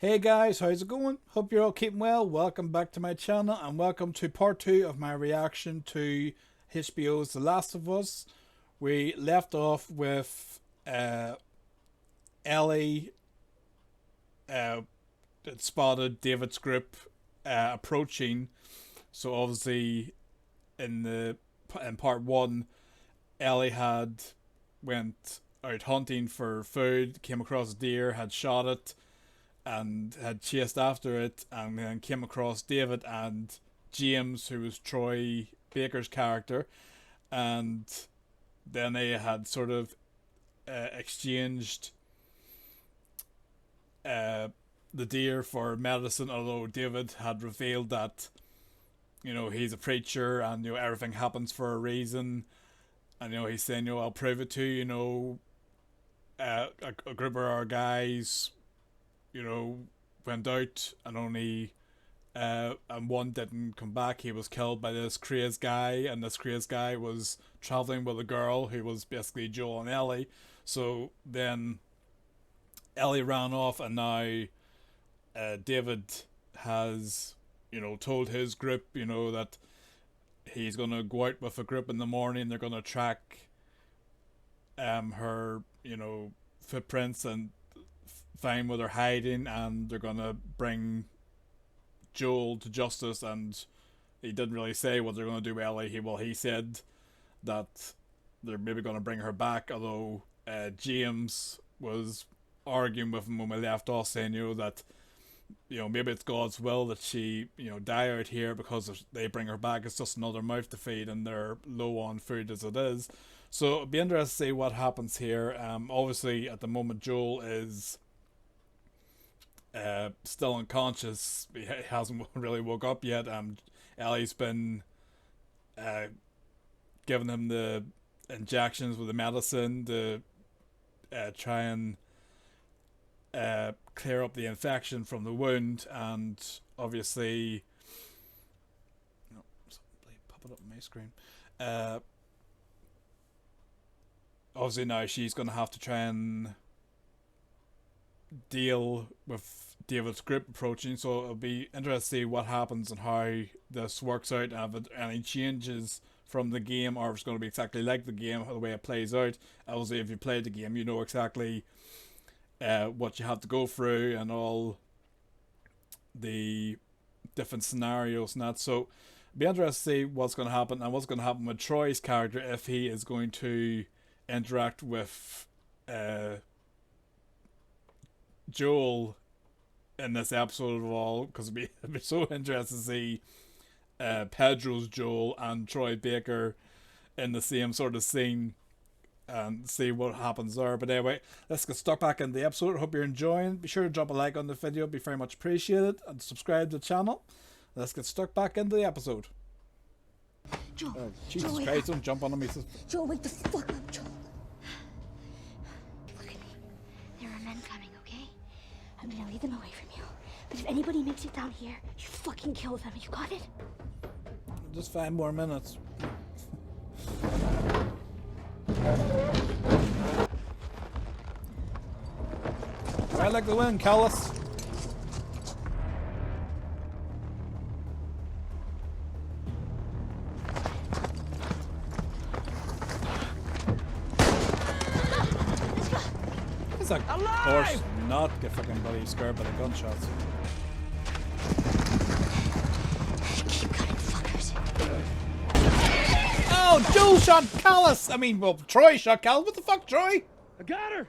Hey guys, how's it going? Hope you're all keeping well. Welcome back to my channel and welcome to part 2 of my reaction to HBO's The Last of Us. We left off with Ellie that spotted David's group approaching. So obviously in part 1, Ellie had went out hunting for food, came across a deer, had shot it, and had chased after it, and then came across David and James, who was Troy Baker's character, and then they had sort of exchanged the deer for medicine, although David had revealed that, he's a preacher and, everything happens for a reason. And, he's saying, I'll prove it to you, a group of our guys went out and only and one didn't come back. He was killed by this crazed guy, and this crazed guy was traveling with a girl who was basically Joel and Ellie. So then Ellie ran off, and now David has told his group that he's gonna go out with a group in the morning. They're gonna track her footprints and find where they're hiding, and they're gonna bring Joel to justice. And he didn't really say what they're gonna do with Ellie. He said that they're maybe gonna bring her back, although James was arguing with him when we left off, saying that maybe it's God's will that she die out here, because if they bring her back, it's just another mouth to feed, and they're low on food as it is. So it'll be interesting to see what happens here. Obviously at the moment Joel is still unconscious. He hasn't really woke up yet. Ellie's been giving him the injections with the medicine to try and clear up the infection from the wound, and obviously, pop it up on my screen. Obviously now she's going to have to try and deal with David's group approaching, so it'll be interesting to see what happens and how this works out, and if any changes from the game, or if it's going to be exactly like the game, the way it plays out. Obviously if you played the game, you know exactly what you have to go through and all the different scenarios and that. So it'll be interesting to see what's going to happen, and what's going to happen with Troy's character, if he is going to interact with Joel in this episode of all, because it'd be so interesting to see Pedro's Joel and Troy Baker in the same sort of scene and see what happens there. But anyway, let's get stuck back in the episode. Hope you're enjoying. Be sure to drop a like on the video, it'd be very much appreciated, and subscribe to the channel. Let's get stuck back into the episode. Joel, Jesus Joel, Christ, don't jump on me. Joel, wake the fuck up, Joel. Look at me. There are men coming, okay? I'm gonna lead them away from you. But if anybody makes it down here, you fucking kill them. You got it? Just 5 more minutes. Ride like the wind, Callis. It's like, of course not get fucking bloody scared by the gunshots. Keep cutting, fuckers. Oh, Joel shot Callis! Troy shot Callis. What the fuck, Troy? I got her!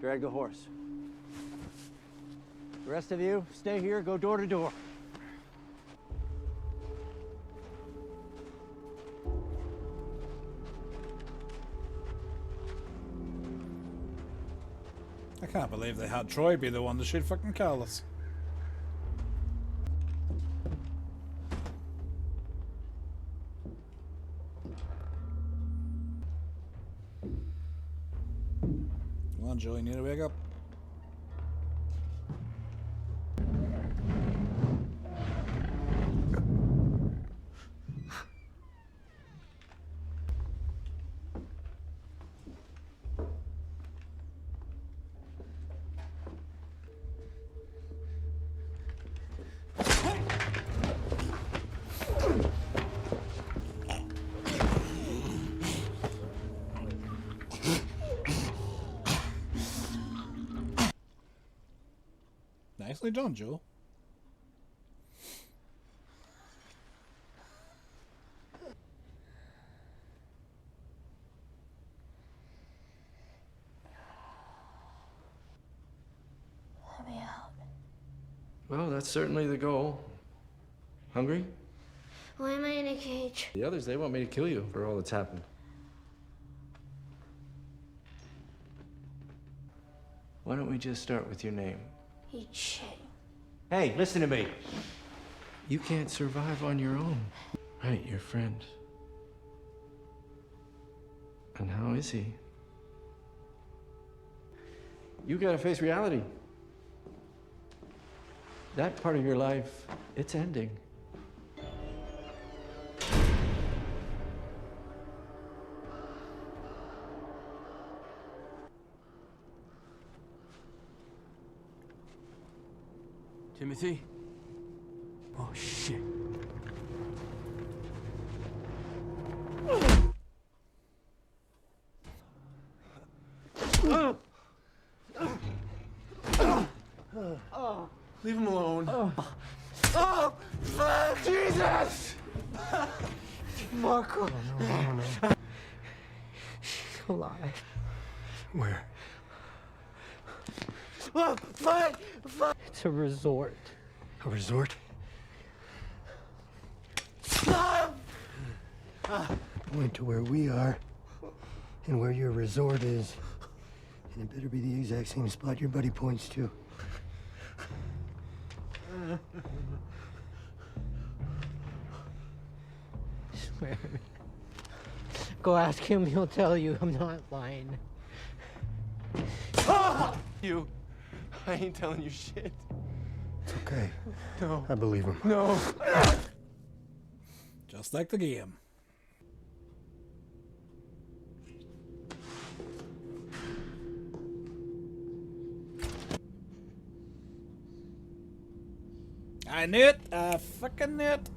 Drag the horse. The rest of you, stay here, go door to door. I can't believe they had Troy be the one to shoot fucking Callis. Come on, Joe, you need to wake up. Nicely done, Joe. Let me out. Well, that's certainly the goal. Hungry? Why am I in a cage? The others, they want me to kill you for all that's happened. Why don't we just start with your name? Eat shit. Hey, listen to me. You can't survive on your own. Right, your friend. And how is he? You gotta face reality. That part of your life, it's ending. Timothy? Oh, shit. Leave him alone. Oh, Jesus! Marco. No. She's alive. Where? Oh, fine. It's a resort. A resort? Point to where we are and where your resort is. And it better be the exact same spot your buddy points to. Swear. Go ask him, he'll tell you. I'm not lying. You. I ain't telling you shit. It's okay. No. I believe him. No. Just like the game. I knew it. I fucking knew it.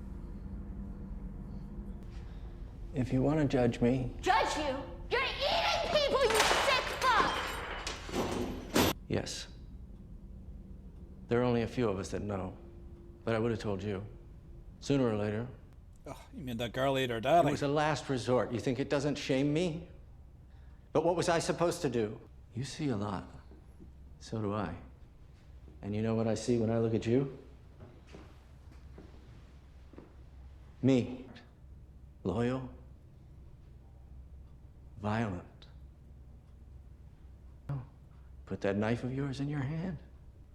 If you want to judge me, Judge you? You're eating people, you sick fuck! yes. There are only a few of us that know. But I would have told you. Sooner or later. Oh, you mean that girl ate her It daddy? was a last resort. You think it doesn't shame me? But what was I supposed to do? You see a lot. So do I. And you know what I see when I look at you? Me. Loyal. Violent. Put that knife of yours in your hand,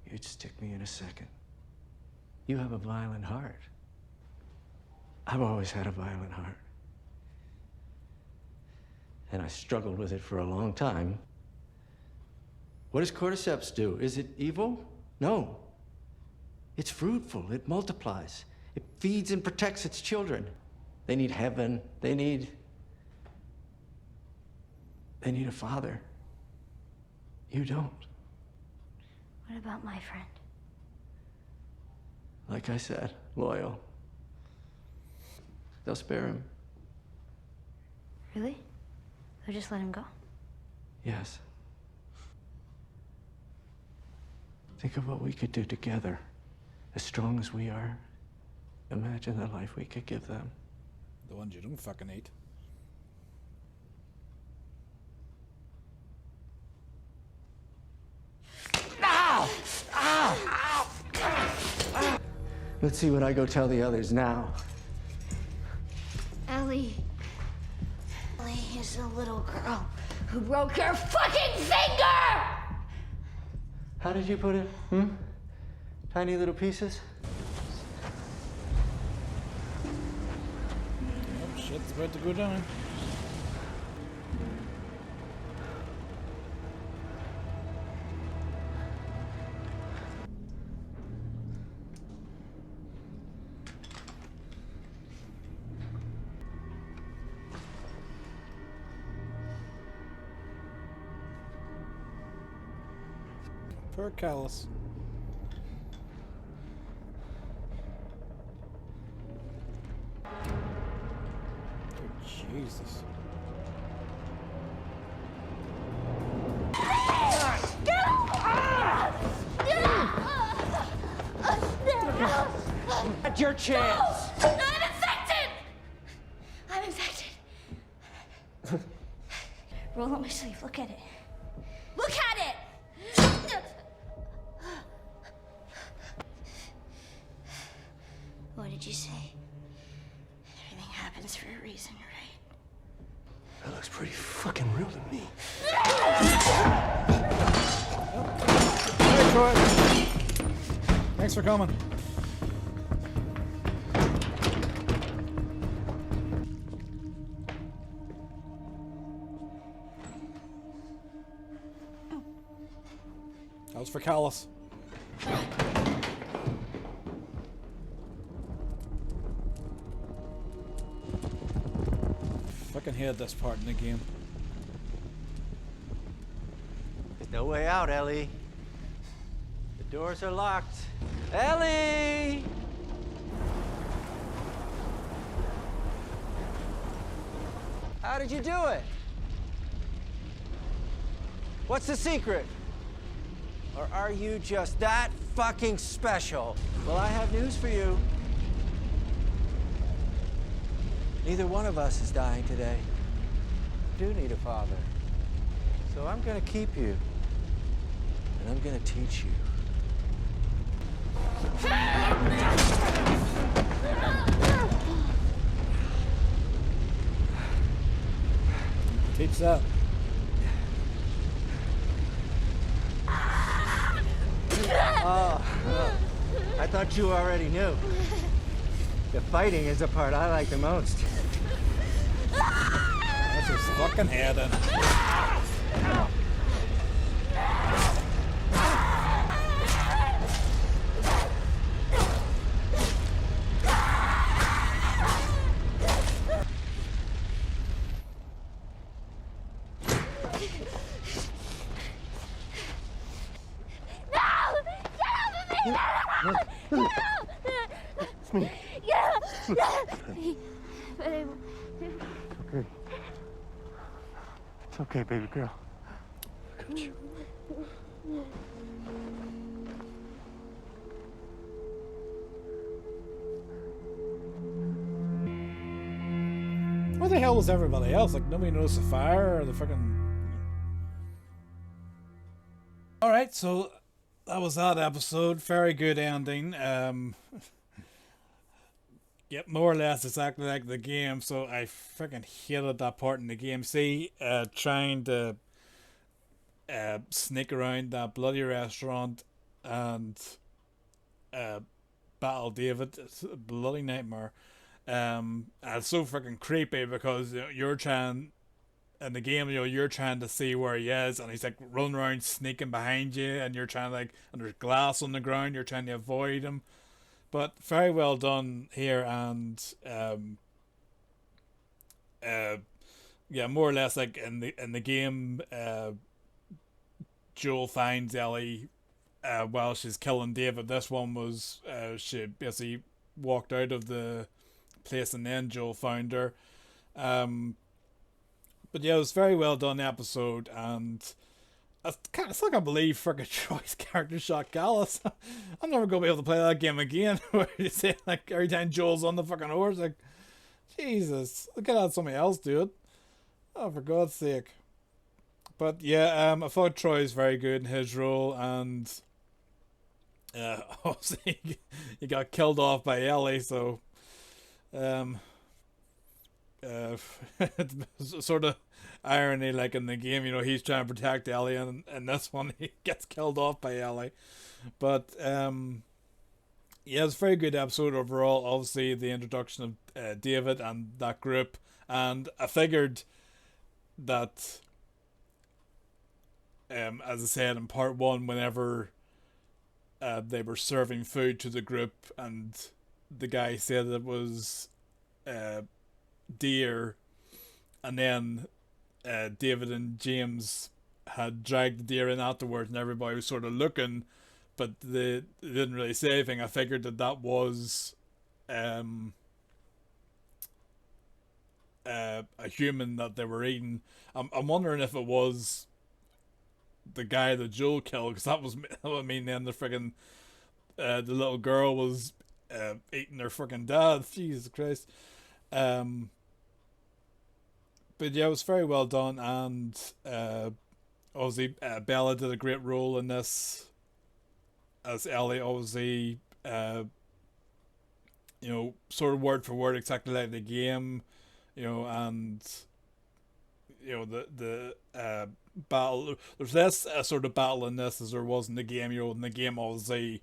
you'd stick me in a second. You have a violent heart. I've always had a violent heart. And I struggled with it for a long time. What does cordyceps do? Is it evil? No. It's fruitful. It multiplies. It feeds and protects its children. They need heaven. They need a father. You don't. What about my friend? Like I said, loyal. They'll spare him. Really? They'll just let him go? Yes. Think of what we could do together. As strong as we are. Imagine the life we could give them. The ones you don't fucking eat. Let's see what I go tell the others now. Ellie. Ellie is the little girl who broke your fucking finger! How did you put it? Tiny little pieces? Oh, shit's about to go down. Poor Callus. Oh, Jesus. At your chance. I'm infected! I'm infected. Roll up my sleeve. Look at it. Look at it! What did you say? Everything happens for a reason, right? That looks pretty fucking real to me. Hey, Troy. Thanks for coming. That was for Callus. Fucking hate this part in the game. There's no way out, Ellie. The doors are locked. Ellie! How did you do it? What's the secret? Or are you just that fucking special? Well, I have news for you. Neither one of us is dying today. You do need a father. So I'm gonna keep you. And I'm gonna teach you. Teach that. I thought you already knew. The fighting is the part I like the most. That's his fucking head in. It's me. Okay. It's okay, baby girl. I got you. Where the hell was everybody else? Like, nobody noticed the fire or the fucking... Alright, so that was that episode. Very good ending. Yep, more or less exactly like the game, so I freaking hated that part in the game. See, trying to sneak around that bloody restaurant and battle David. It's a bloody nightmare. And it's so freaking creepy because you're trying in the game, you're trying to see where he is, and he's like running around sneaking behind you, and you're trying to and there's glass on the ground, you're trying to avoid him. But very well done here, and yeah, more or less like in the game, Joel finds Ellie while she's killing David. This one was she basically walked out of the place and then Joel found her. But yeah, it was very well done episode, and I still can't believe freaking Troy's character shot Gallus. I'm never gonna be able to play that game again. Where you say like every time Joel's on the fucking horse, like Jesus, look at that somebody else do it. Oh, for God's sake. But yeah, I thought Troy's very good in his role, and obviously he got killed off by Ellie, so it's sort of irony, like in the game, he's trying to protect Ellie, and in this one he gets killed off by Ellie. But yeah, it's a very good episode overall. Obviously the introduction of David and that group, and I figured that as I said in part one, whenever they were serving food to the group and the guy said it was deer, and then David and James had dragged the deer in afterwards, and everybody was sort of looking, but they didn't really say anything. I figured that was a human that they were eating. I'm wondering if it was the guy that Joel killed, because that was, I mean, then the friggin' the little girl was eating her friggin' dad. Jesus Christ. But yeah, it was very well done, and obviously Bella did a great role in this as Ellie. Obviously, sort of word for word, exactly like the game, and the battle. There's less sort of battle in this as there was in the game. In the game, obviously,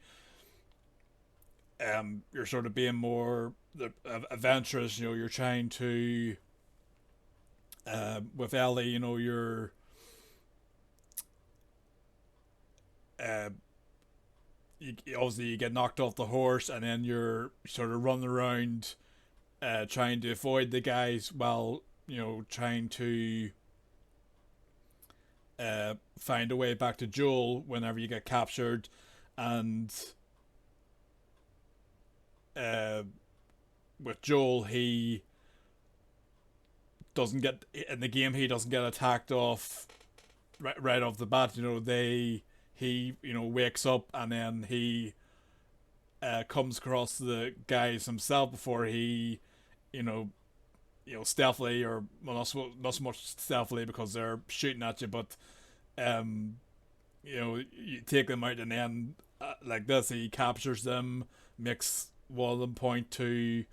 you're sort of being more adventurous. You're trying to. With Ellie, you're obviously you get knocked off the horse, and then you're sort of running around trying to avoid the guys while trying to find a way back to Joel whenever you get captured. And with Joel, he doesn't get in the game. He doesn't get attacked off right off the bat. He wakes up, and then he comes across the guys himself before he stealthily, or well, not so much stealthily because they're shooting at you, but you take them out, and then like this, he captures them, makes one of them point to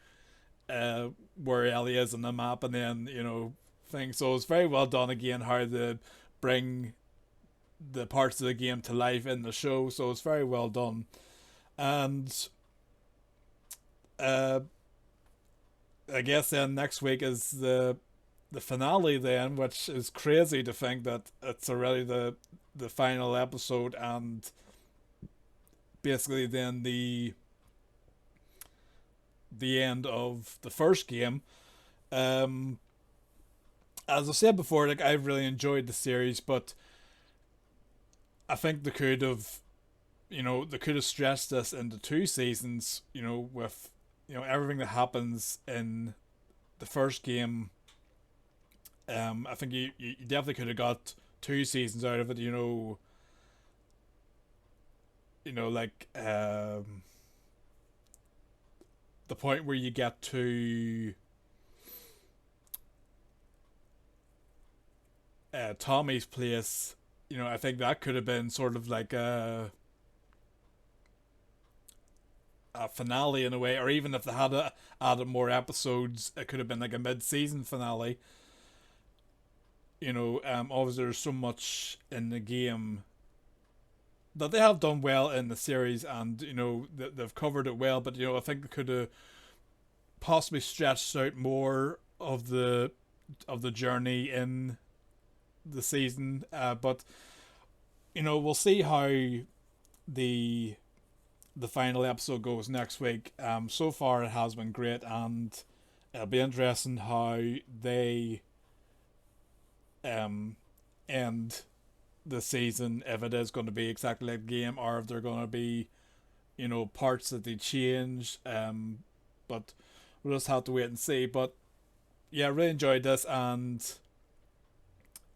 where Ellie is on the map, and then things. So it's very well done again how they bring the parts of the game to life in the show. So it's very well done, and I guess then next week is the finale then, which is crazy to think that it's already the final episode, and basically then the end of the first game. As I said before, like, I've really enjoyed the series, but I think they could have stretched this into 2 seasons, with everything that happens in the first game. I think you definitely could have got 2 seasons out of it, like the point where you get to Tommy's place. I think that could have been sort of like a finale in a way, or even if they had added more episodes, it could have been like a mid-season finale. Obviously there's so much in the game that they have done well in the series, and they've covered it well, but I think they could have possibly stretched out more of the journey in the season, but we'll see how the final episode goes next week. So far it has been great, and it'll be interesting how they end the season, if it is going to be exactly like the game, or if they're going to be parts that they change. But we'll just have to wait and see. But yeah, really enjoyed this, and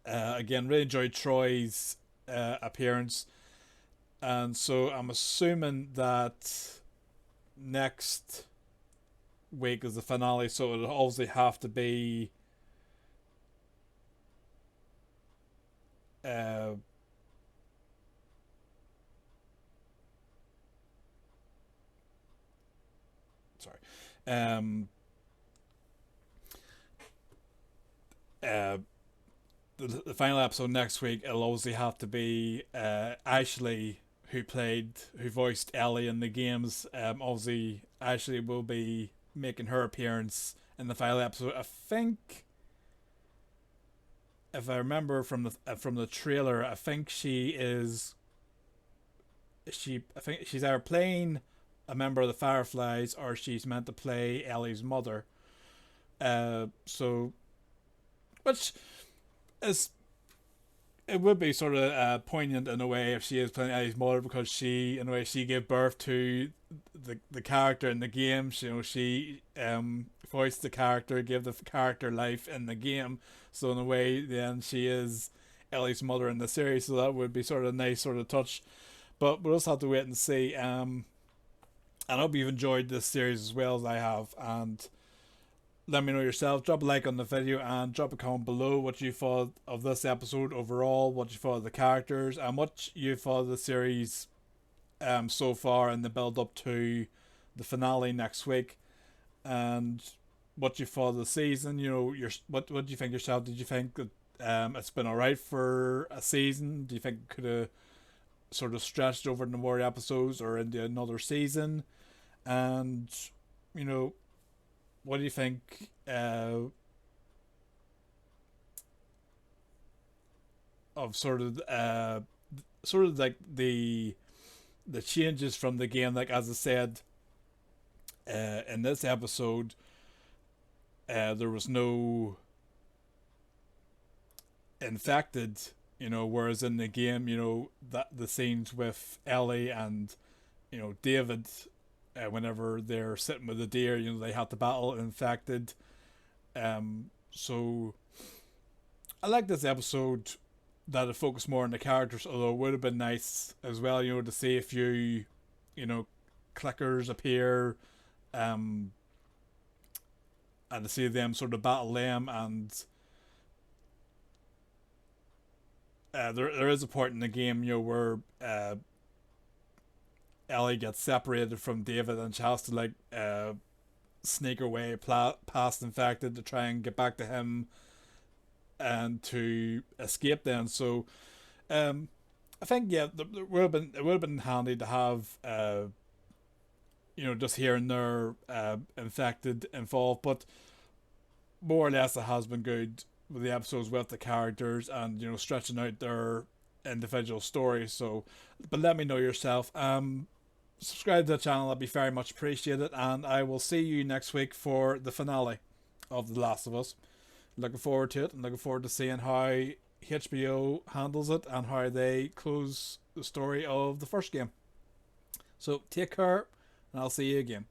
again, really enjoyed Troy's appearance. And so I'm assuming that next week is the finale, so it'll obviously have to be sorry. The final episode next week, it'll obviously have to be Ashley, who voiced Ellie in the games. Obviously Ashley will be making her appearance in the final episode. I think, if I remember from the trailer, I think she's either playing a member of the Fireflies, or she's meant to play Ellie's mother. So, which is it would be sort of poignant in a way if she is playing Ellie's mother, because she, in a way, she gave birth to the character in the game. She voiced the character, gave the character life in the game. So in a way, then she is Ellie's mother in the series. So that would be sort of a nice sort of touch. But we'll also have to wait and see. And I hope you've enjoyed this series as well as I have. And let me know yourself. Drop a like on the video and drop a comment below what you thought of this episode overall, what you thought of the characters, and what you thought of the series so far in the build up to the finale next week, and what you thought of the season. What do you think yourself? Did you think that it's been alright for a season? Do you think it could have sort of stretched over into more episodes or into another season? And what do you think of sort of like the changes from the game? Like, as I said, in this episode, there was no infected, whereas in the game, that the scenes with Ellie and David, whenever they're sitting with the deer, they have to battle infected. So I like this episode that it focused more on the characters, although it would have been nice as well, to see a few, clickers appear, and to see them sort of battle them. And there is a part in the game, where Ellie gets separated from David, and she has to sneak her way past infected to try and get back to him and to escape then. So I think it would have been handy to have just here and there infected involved, but more or less it has been good with the episodes with the characters and stretching out their individual stories. So, but let me know yourself. Subscribe to the channel, that'd be very much appreciated, and I will see you next week for the finale of The Last of Us. Looking forward to it, and looking forward to seeing how HBO handles it and how they close the story of the first game. So take care, and I'll see you again.